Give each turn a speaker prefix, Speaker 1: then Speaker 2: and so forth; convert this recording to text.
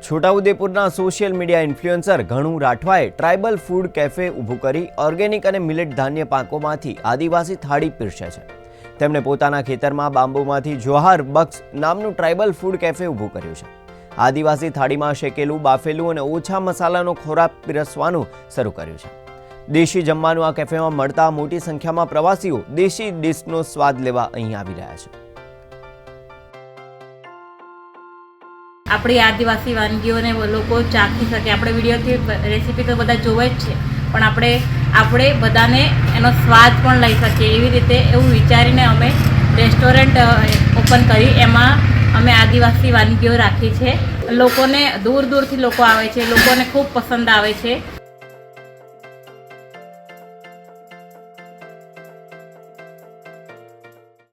Speaker 1: છોટાઉદેપુરના social media influencer ઘણુ રાઠવાએ tribal food cafe ઊભું કરી ઓર્ગેનિક અને મિલેટ ધાન્ય પાકોમાંથી આદિવાસી થાળી પીરસે છે। તેમણે પોતાના ખેતરમાં બાંબુમાંથી જોહાર બક્સ નામનું ટ્રાઇબલ ફૂડ કેફે ઊભું કર્યું છે। આદિવાસી થાળીમાં શેકેલું, બાફેલું અને ઓછા મસાલાનો ખોરાક પીરસવાનું શરૂ કર્યું છે। દેશી જમવાનું આ કેફેમાં મળતા મોટી સંખ્યામાં પ્રવાસીઓ દેશી ડિશનો સ્વાદ લેવા અહીં આવી રહ્યા છે।
Speaker 2: આપણી આદિવાસી વાનગીઓને લોકો ચાખી શકે। આપણે વિડીયોથી રેસીપી તો બધા જોવે જ છે, પણ આપણે બધાને એનો સ્વાદ પણ લઈ શકીએ એવી રીતે એવું વિચારીને અમે રેસ્ટોરન્ટ ઓપન કરી। એમાં અમે આદિવાસી વાનગીઓ રાખી છે। લોકોને દૂર દૂરથી લોકો આવે છે, લોકોને ખૂબ પસંદ આવે છે।